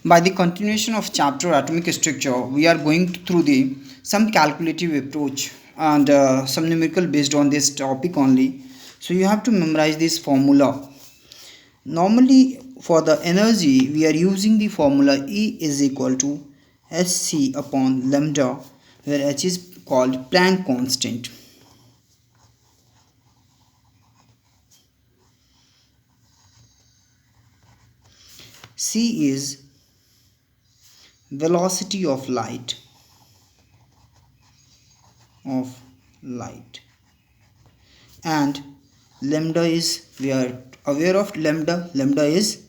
By the continuation of chapter atomic structure, we are going through the some calculative approach and some numerical based on this topic only. So you have to memorize this formula. Normally for the energy we are using the formula E is equal to hc upon lambda, where h is called Planck constant. C is velocity of light and lambda is, we are aware of lambda is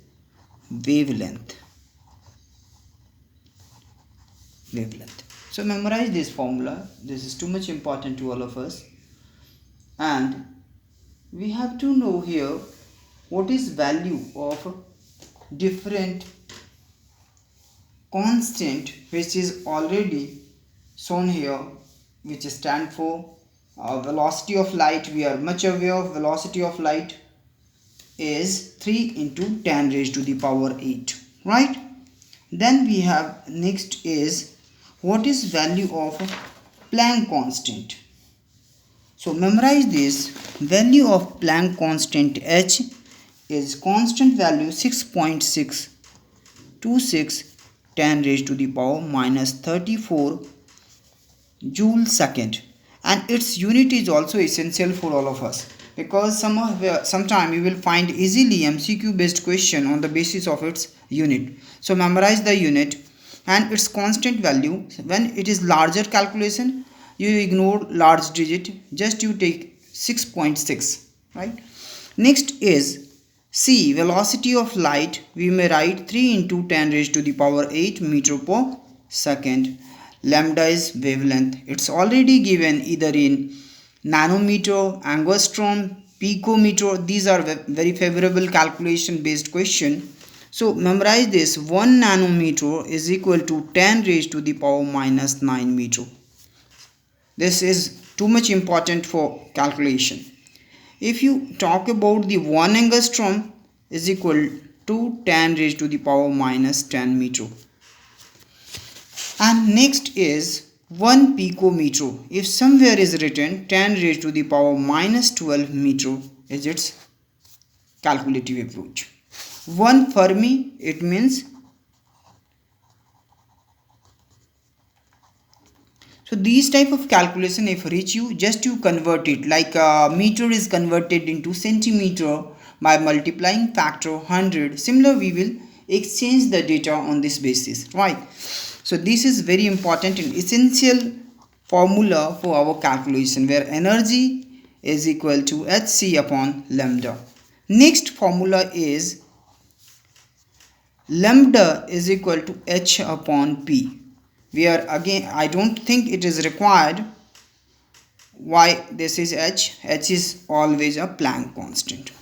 wavelength. So memorize this formula. This is too much important to all of us, and we have to know here what is value of different constant which is already shown here, which stand for velocity of light. We are much aware of velocity of light is 3 into 10 raised to the power 8, right? Then we have next is what is value of Planck constant. So memorize this. Value of Planck constant H is constant value 6.626 10 raised to the power minus 34 joule second, and its unit is also essential for all of us, because sometime you will find easily MCQ based question on the basis of its unit. So memorize the unit and its constant value. When it is larger calculation, you ignore large digit, just you take 6.6, right? Next is C, velocity of light. We may write 3 into 10 raised to the power 8 meter per second. Lambda is wavelength. It's already given either in nanometer, angstrom, picometer. These are very favorable calculation based question. So memorize this. 1 nanometer is equal to 10 raised to the power minus 9 meter. This is too much important for calculation. If you talk about the 1 angstrom is equal to 10 raised to the power minus 10 meter. And next is 1 picometer. If somewhere is written 10 raised to the power minus 12 meter is its calculative approach. 1 Fermi, it means, so these type of calculation if reach you, just you convert it, like meter is converted into centimeter by multiplying factor 100. Similar we will exchange the data on this basis, right? So this is very important and essential formula for our calculation, where energy is equal to hc upon lambda. Next formula is lambda is equal to h upon p. We are again, I don't think it is required. Why this is h? H is always a Planck constant.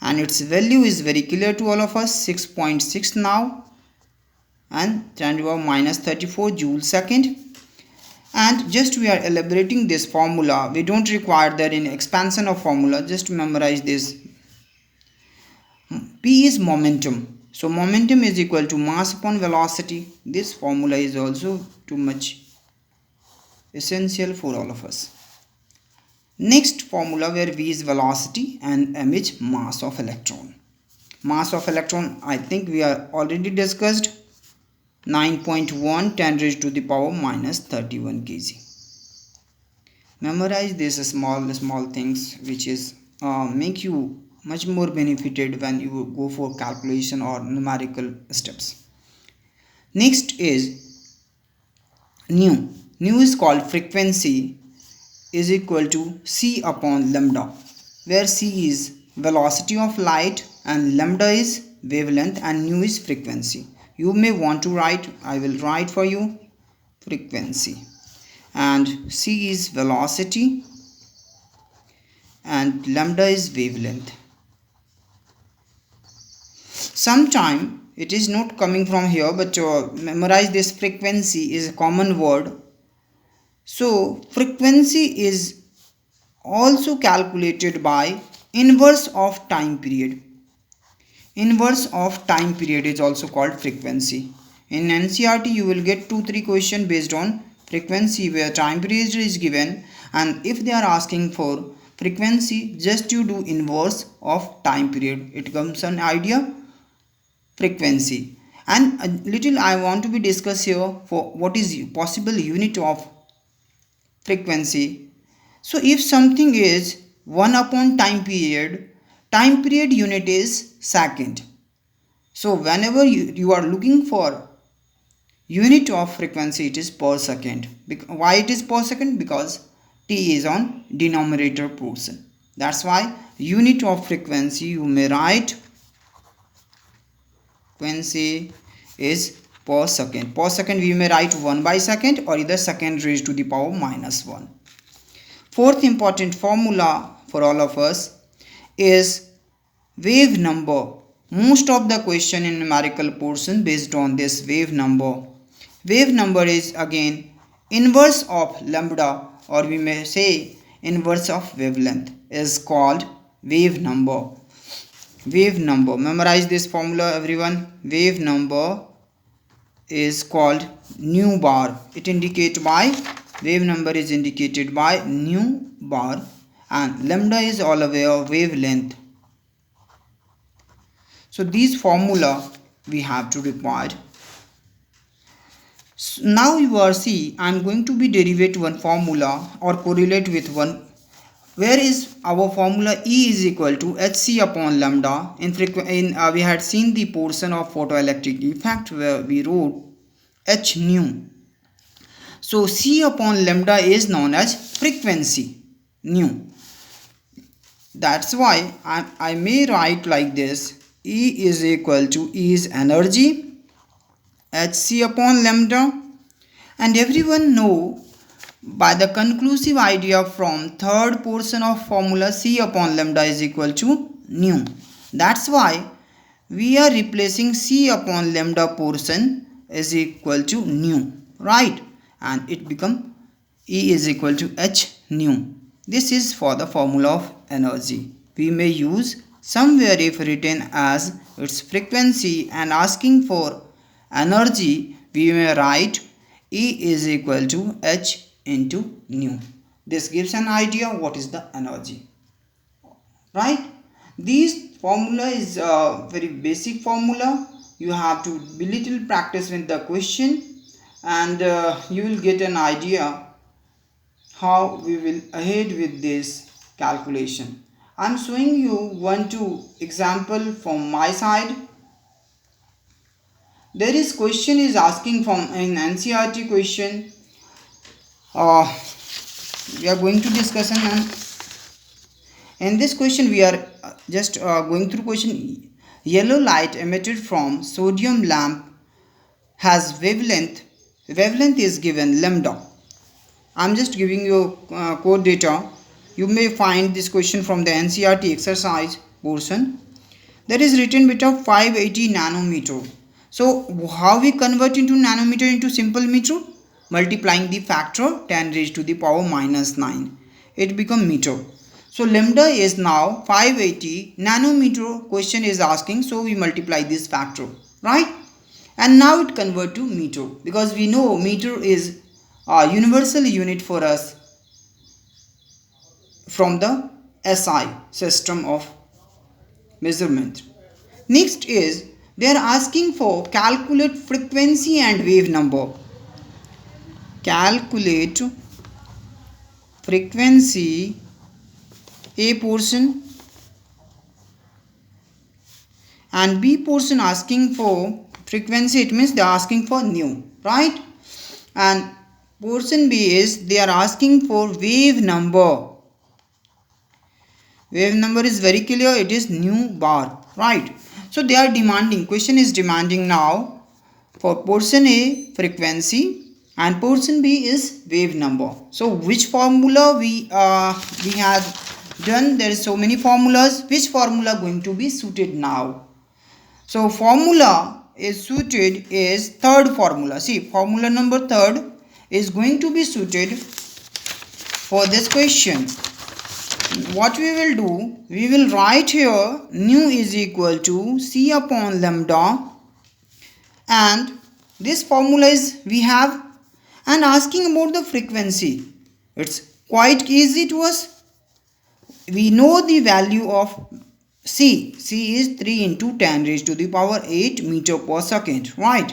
And its value is very clear to all of us, 6.6 now, and 10 to the power minus 34 joule second. And just we are elaborating this formula. We don't require that in expansion of formula, just to memorize this. P is momentum. So momentum is equal to mass upon velocity. This formula is also too much essential for all of us. Next formula, where V is velocity and M is mass of electron. Mass of electron, I think we are already discussed, 9.1 10 raised to the power minus 31 kg. Memorize these small things which is make you much more benefited when you go for calculation or numerical steps. Next is nu. Nu is called frequency, is equal to c upon lambda, where c is velocity of light and lambda is wavelength and nu is frequency. You may want to write, I will write for you, frequency, and c is velocity and lambda is wavelength. Sometime it is not coming from here, but memorize this. Frequency is a common word. So frequency is also calculated by Inverse of time period. Inverse of time period is also called frequency. In NCERT you will get 2-3 questions based on frequency where time period is given, and if they are asking for frequency, just you do inverse of time period. It comes an idea frequency. And a little I want to be discuss here for what is possible unit of frequency. So if something is 1 upon time period unit is second. So whenever you are looking for unit of frequency, it is per second. Why it is per second? Because t is on denominator portion. That's why unit of frequency you may write frequency is per second. Per second we may write 1 by second or either second raised to the power minus 1. Fourth important formula for all of us is wave number. Most of the question in numerical portion based on this wave number. Wave number is again inverse of lambda, or we may say inverse of wavelength, is called wave number. Wave number, memorize this formula everyone. Wave number is called nu bar. It indicates by wave number is indicated by nu bar, and lambda is all aware wavelength. So these formula we have to require. So now you are see I am going to be derivate one formula or correlate with one. Where is our formula? E is equal to hc upon lambda. We had seen the portion of photoelectric effect where we wrote h nu. So c upon lambda is known as frequency nu. That's why I may write like this. E is equal to E is energy, hc upon lambda, and everyone know by the conclusive idea from third portion of formula, c upon lambda is equal to nu. That's why we are replacing c upon lambda portion is equal to nu, right? And it become E is equal to h nu. This is for the formula of energy. We may use somewhere if written as its frequency and asking for energy, we may write E is equal to h into nu. This gives an idea what is the energy, right? This formula is a very basic formula. You have to be little practice with the question, and you will get an idea how we will ahead with this calculation. I am showing you 1-2 example from my side. There is question is asking from an NCERT question. We are going to discuss in this question we are just going through question. Yellow light emitted from sodium lamp has wavelength is given lambda. I am just giving you code data. You may find this question from the NCERT exercise portion. There is written bit of 580 nanometer. So how we convert into nanometer into simple meter? Multiplying the factor 10 raised to the power minus 9. It become meter. So lambda is now 580 nanometer. Question is asking, so we multiply this factor, right? And now it convert to meter, because we know meter is a universal unit for us from the SI system of measurement. Next is they are asking for calculate frequency and wave number. Calculate frequency, A portion, and B portion asking for frequency. It means they are asking for nu, right? And portion B is they are asking for wave number. Wave number is very clear, it is nu bar, right? So they are demanding, question is demanding now for portion A frequency and portion B is wave number. So which formula we had done? There is so many formulas. Which formula going to be suited now? So formula is suited is third formula. See, formula number third is going to be suited for this question. what we will do, we will write here nu is equal to c upon lambda, and this formula is we have, and asking about the frequency, it's quite easy to us. We know the value of c is 3 into 10 raised to the power 8 meter per second, right?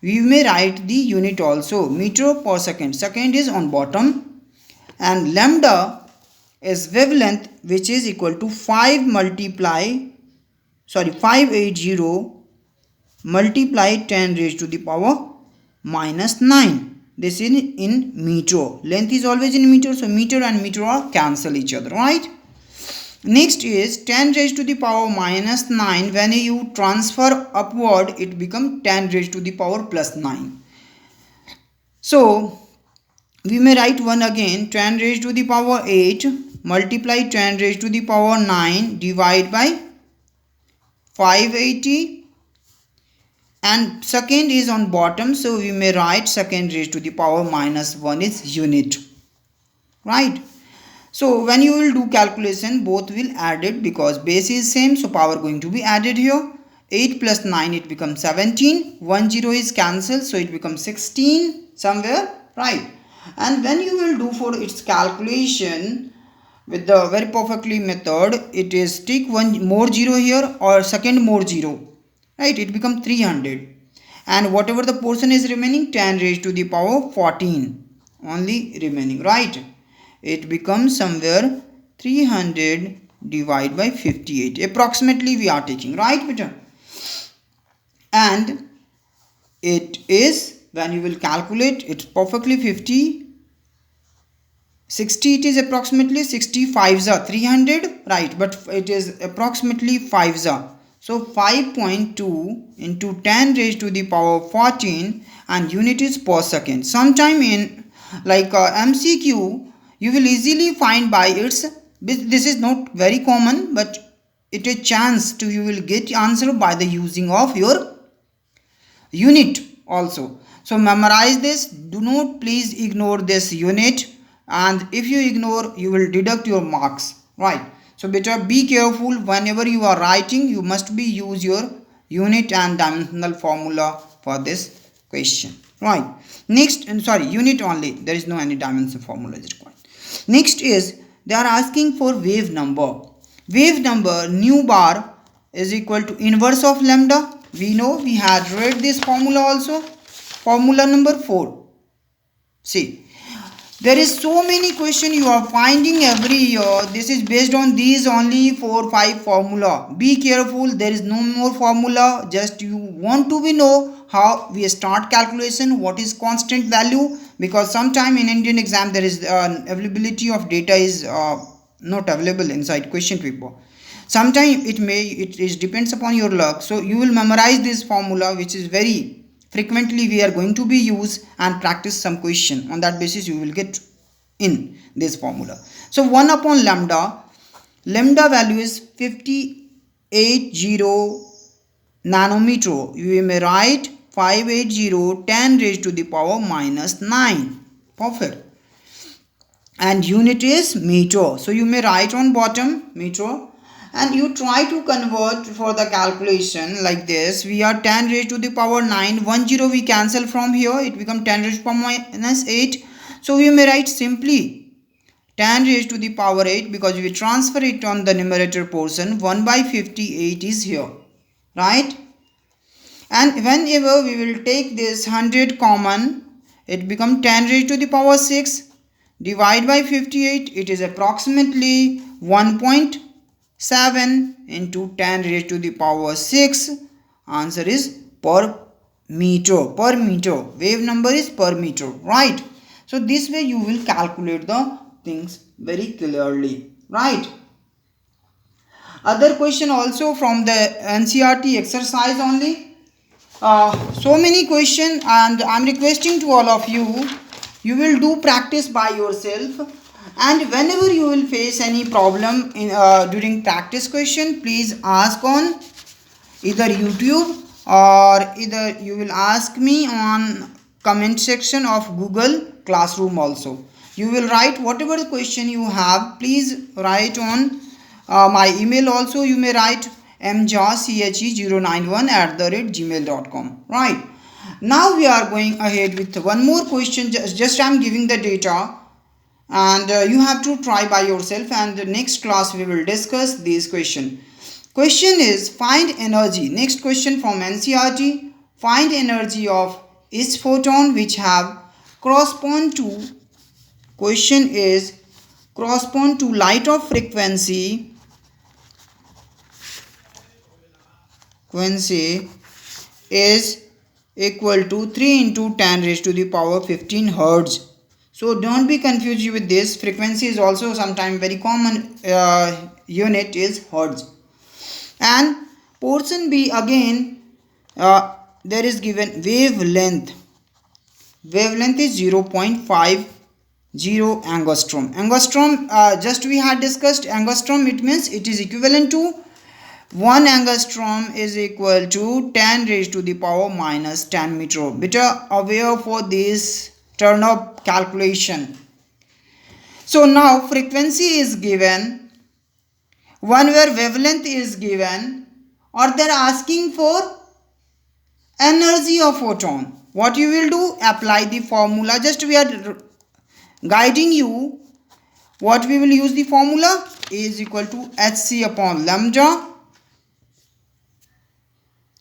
We may write the unit also, meter per second. Second is on bottom, and lambda is wavelength, which is equal to 580 multiply 10 raised to the power minus 9. This is in meter. Length is always in meter, so meter and meter are cancel each other, right? Next is 10 raised to the power minus 9. When you transfer upward, it becomes 10 raised to the power plus 9. So we may write one again, 10 raised to the power 8 multiply 10 raised to the power 9 divide by 580, and second is on bottom, so we may write second raised to the power minus 1 is unit, right? So when you will do calculation, both will add it because base is same, so power going to be added here. 8 plus 9, it becomes 17. 1 0 is cancelled, so it becomes 16 somewhere, right? And when you will do for its calculation with the very perfectly method, it is take one more 0 here or second more 0, right? It becomes 300, and whatever the portion is remaining, 10 raised to the power 14 only remaining, right? It becomes somewhere 300 divided by 58 approximately we are taking, right beta? And it is, when you will calculate, it's perfectly 60, it is approximately 65 za 300, right? But it is approximately 5 za, so 5.2 into 10 raised to the power 14, and unit is per second. Sometime in like MCQ you will easily find by its, this is not very common, but it is chance to you will get answer by the using of your unit also. So memorize this, do not please ignore this unit, and if you ignore, you will deduct your marks, right? So better be careful whenever you are writing, you must be use your unit and dimensional formula for this question, right? Next, and sorry, unit only, there is no any dimensional formula is required. Next is they are asking for wave number. Wave number nu bar is equal to inverse of lambda. We know, we had read this formula also, formula number 4. See, there is so many question you are finding every year. This is based on these only 4-5 formula. Be careful, there is no more formula. Just you want to be know how we start calculation, what is constant value, because sometime in Indian exam there is availability of data is not available inside question paper. Sometime it is depends upon your luck. So you will memorize this formula, which is very frequently we are going to be used, and practice some question. On that basis you will get in this formula. So 1 upon lambda value is 580 nanometer. You may write 580 10 raised to the power minus 9. Perfect. And unit is meter, so you may write on bottom meter, and you try to convert for the calculation like this. We are 10 raised to the power 9, 1 0 we cancel from here, it becomes 10 raised to the power minus 8. So we may write simply 10 raised to the power 8, because we transfer it on the numerator portion. 1 by 58 is here, right? And whenever we will take this 100 common, it becomes 10 raised to the power 6 divide by 58. It is approximately 1.7 into 10 raised to the power 6. Answer is per meter. Wave number is per meter, right? So this way you will calculate the things very clearly, right? Other question also from the NCERT exercise only. So many questions, and I am requesting to all of you, you will do practice by yourself, and whenever you will face any problem in during practice question, please ask on either YouTube, or either you will ask me on comment section of Google Classroom also. You will write whatever the question you have. Please write on my email also. You may write mjache091@gmail.com. Right. Now we are going ahead with one more question. Just I am giving the data, and you have to try by yourself, and the next class we will discuss this question. Question is find energy. Next question from NCERT. Find energy of each photon which have correspond to, question is correspond to light of frequency is equal to 3 into 10 raised to the power 15 hertz. So don't be confused with this. Frequency is also sometimes very common unit is hertz. And portion B again, there is given wavelength. Wavelength is 0.50 angstrom. Angstrom, just we had discussed angstrom. It means it is equivalent to 1 angstrom is equal to 10 raised to the power minus 10 meter. Better aware for this turn up calculation. So now frequency is given, one where wavelength is given, or they are asking for energy of photon. What you will do? Apply the formula. Just we are guiding you. What we will use the formula is equal to hc upon lambda.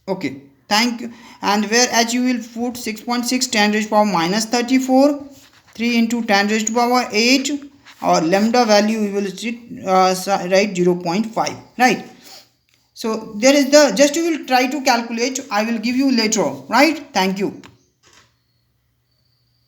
Okay, thank you. And where h you will put 6.6 10 raised to power minus 34, 3 into 10 raised to power 8, or lambda value we will write 0.5, right? So there is the, just you will try to calculate. I will give you later, right? Thank you.